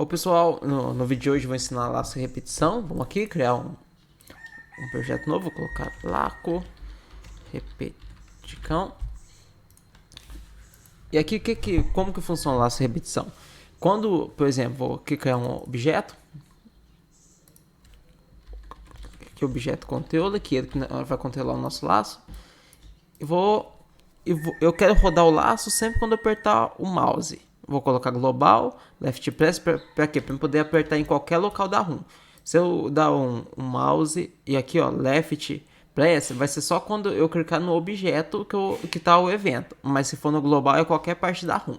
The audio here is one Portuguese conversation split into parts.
Ô pessoal, no vídeo de hoje eu vou ensinar laço e repetição. Vamos aqui criar um projeto novo, vou colocar laco repeticão. E aqui como que funciona o laço e repetição? Quando, por exemplo, vou aqui criar um objeto, que objeto conteúdo, que ele vai controlar o nosso laço. Eu quero rodar o laço sempre quando eu apertar o mouse. Vou colocar global, left press, para quê? Para poder apertar em qualquer local da ROM. Se eu dar um mouse e aqui ó, left press, vai ser só quando eu clicar no objeto que tá o evento. Mas se for no global é qualquer parte da ROM.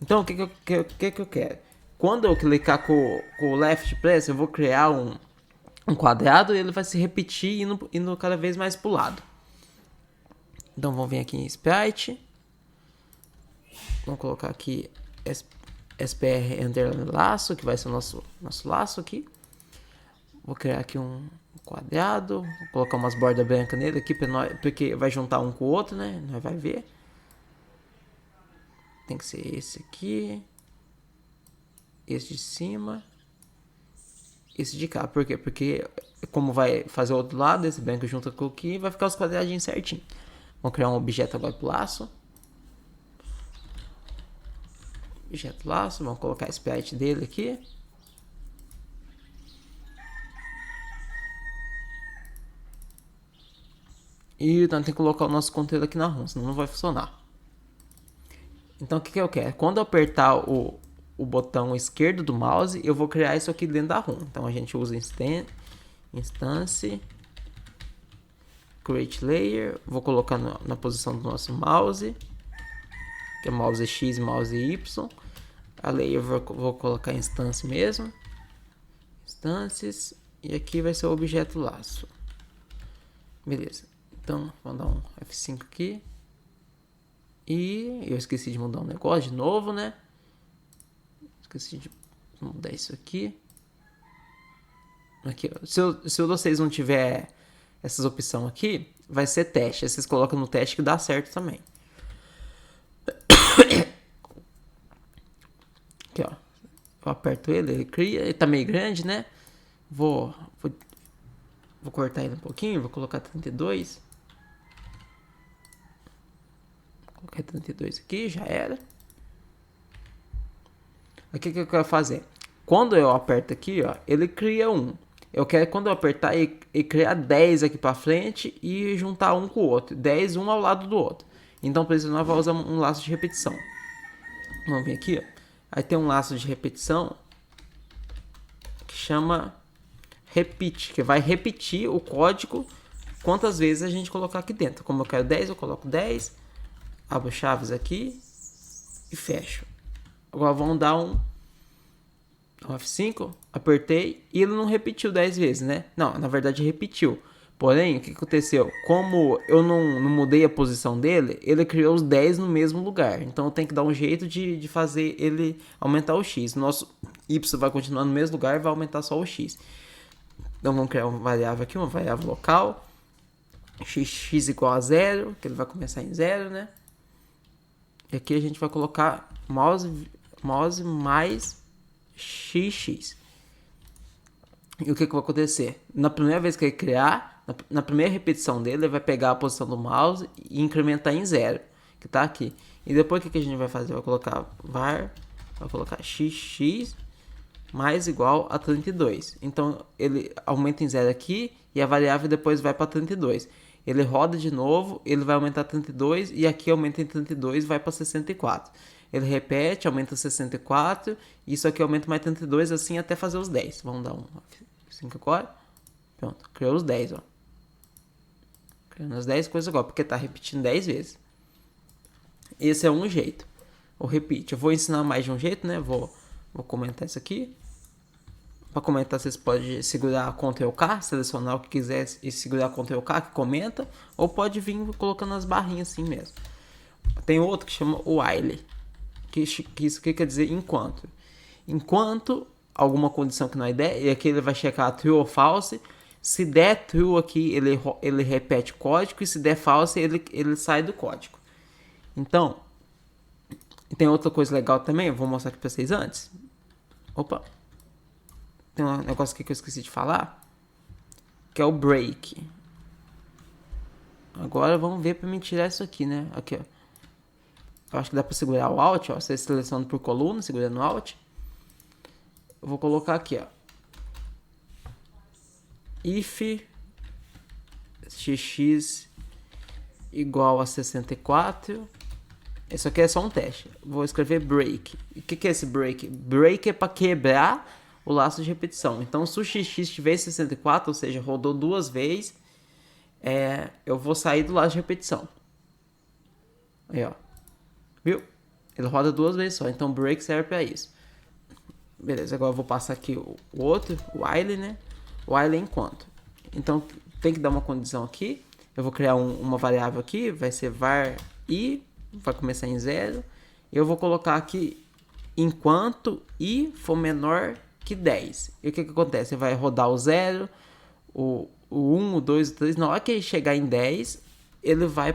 Então o que eu quero? Quando eu clicar com o left press, eu vou criar um quadrado e ele vai se repetir indo cada vez mais pro lado. Então vamos vir aqui em Sprite. Vamos colocar aqui SPR underline laço, que vai ser o nosso laço aqui. Vou criar aqui um quadrado. Vou colocar umas bordas brancas nele aqui, porque vai juntar um com o outro, né? Nós vai ver. Tem que ser esse aqui. Esse de cima. Esse de cá. Por quê? Porque como vai fazer o outro lado, esse branco junta com o aqui, vai ficar os quadradinhos certinho. Vamos criar um objeto agora pro laço. Objeto laço, vamos colocar a sprite dele aqui. E então tem que colocar o nosso conteúdo aqui na ROM, senão não vai funcionar. Então o que eu quero? Quando eu apertar o botão esquerdo do mouse, eu vou criar isso aqui dentro da ROM. Então a gente usa instance, create layer, vou colocar na posição do nosso mouse, que é mouse X e mouse Y. A layer vou colocar instance mesmo, instances, e aqui vai ser o objeto laço. Beleza, então vou dar um F5 aqui. E eu esqueci de mudar um negócio de novo, né? Esqueci de mudar isso aqui. Aqui, se vocês não tiver essas opções aqui, vai ser teste. Aí vocês colocam no teste que dá certo também. Aqui, ó. Eu aperto ele cria. Ele tá meio grande, né? Vou cortar ele um pouquinho. Vou colocar 32. Coloquei 32 aqui, já era. Aqui o que eu quero fazer? Quando eu aperto aqui, ó, ele cria um. Eu quero quando eu apertar e criar 10 aqui para frente e juntar um com o outro. 10 um ao lado do outro. Então por isso nós vamos usar um laço de repetição. Vamos vir aqui, ó. Aí tem um laço de repetição que chama repeat, que vai repetir o código quantas vezes a gente colocar aqui dentro. Como eu quero 10, eu coloco 10. Abro chaves aqui e fecho. Agora vamos dar um F5, apertei e ele não repetiu 10 vezes, né? Não, na verdade repetiu. Porém, o que aconteceu? Como eu não mudei a posição dele, ele criou os 10 no mesmo lugar. Então eu tenho que dar um jeito de fazer ele aumentar o X. Nosso Y vai continuar no mesmo lugar e vai aumentar só o X. Então vamos criar uma variável aqui, uma variável local. X igual a 0, que ele vai começar em 0, né? E aqui a gente vai colocar mouse mais xx. E o que vai acontecer? Na primeira vez que ele criar, na primeira repetição dele, ele vai pegar a posição do mouse e incrementar em 0, que tá aqui. E depois o que a gente vai fazer? Vai colocar vai colocar xx mais igual a 32. Então ele aumenta em 0 aqui e a variável depois vai para 32. Ele roda de novo, ele vai aumentar 32 e aqui aumenta em 32 e vai para 64. Ele repete, aumenta 64, e isso aqui aumenta mais 32 assim até fazer os 10. Vamos dar um 5 agora. Pronto, criou os 10, ó. Criando as 10 coisas agora, porque tá repetindo 10 vezes. Esse é um jeito. O repeat. Eu vou ensinar mais de um jeito, né? Vou comentar isso aqui. Para comentar, vocês podem segurar Ctrl K, selecionar o que quiser e segurar Ctrl K, que comenta. Ou pode vir colocando as barrinhas assim mesmo. Tem outro que chama while. Que isso quer dizer enquanto. Enquanto alguma condição que não é der, e aqui ele vai checar true ou false. Se der true aqui, ele repete o código. E se der false, ele sai do código. Então, tem outra coisa legal também. Eu vou mostrar aqui para vocês antes. Opa. Tem um negócio aqui que eu esqueci de falar. Que é o break. Agora vamos ver pra me tirar isso aqui, né? Aqui, ó. Eu acho que dá pra segurar o Alt, ó. Você seleciona por coluna, segurando o Alt. Eu vou colocar aqui, ó. If x igual a 64. Isso aqui é só um teste. Vou escrever break. O que é esse break? Break é para quebrar o laço de repetição. Então, se o x estiver em 64, ou seja, rodou duas vezes, eu vou sair do laço de repetição. Aí, ó. Viu? Ele roda duas vezes só. Então, break serve para isso. Beleza, agora eu vou passar aqui o outro, o while, né? O while é enquanto. Então, tem que dar uma condição aqui. Eu vou criar uma variável aqui, vai ser var i, vai começar em 0. Eu vou colocar aqui enquanto i for menor que 10. E o que acontece? Você vai rodar o 0, o 1, o 2, o 3. Na hora que ele chegar em 10, ele vai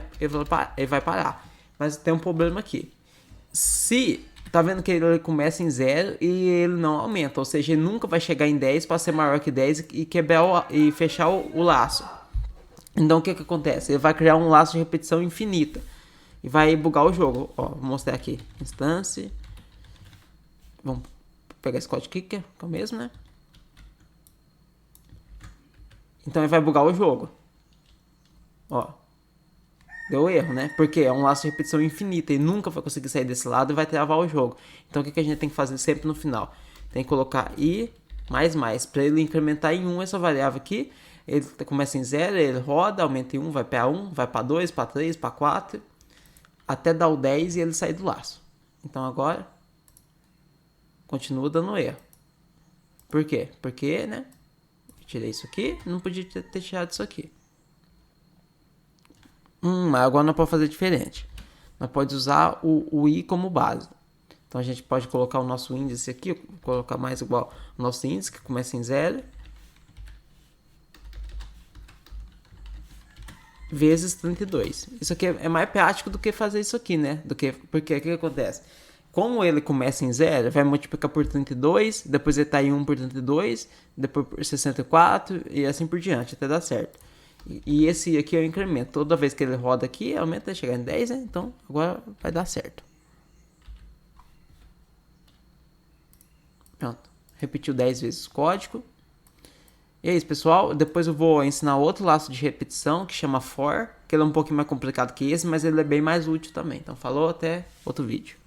parar. Mas tem um problema aqui. Se tá vendo que ele começa em 0 e ele não aumenta, ou seja, ele nunca vai chegar em 10 para ser maior que 10 e quebrar e fechar o laço. Então o que acontece? Ele vai criar um laço de repetição infinita e vai bugar o jogo. Ó, vou mostrar aqui. Instance. Vamos pegar esse código aqui, que é o mesmo, né? Então ele vai bugar o jogo. Ó. Deu erro, né? Porque é um laço de repetição infinita e nunca vai conseguir sair desse lado e vai travar o jogo. Então o que a gente tem que fazer sempre no final? Tem que colocar i mais para ele incrementar em 1 essa variável aqui. Ele começa em 0, ele roda, aumenta em 1, vai para 1, vai para 2, para 3, para 4, até dar o 10 e ele sair do laço. Então agora continua dando erro. Por quê? Porque, né? Eu tirei isso aqui, não podia ter tirado isso aqui. Mas agora nós podemos fazer diferente. Nós podemos usar o i como base. Então a gente pode colocar o nosso índice aqui, colocar mais igual o nosso índice, que começa em 0, vezes 32. Isso aqui é mais prático do que fazer isso aqui, né? Porque o que acontece? Como ele começa em 0, vai multiplicar por 32, depois ele tá em 1 por 32, depois por 64 e assim por diante, até dar certo. E esse aqui é o incremento. Toda vez que ele roda aqui, aumenta até chegar em 10, né? Então agora vai dar certo. Pronto. Repetiu 10 vezes o código. E é isso, pessoal. Depois eu vou ensinar outro laço de repetição que chama for, que ele é um pouquinho mais complicado que esse, mas ele é bem mais útil também. Então falou, até outro vídeo.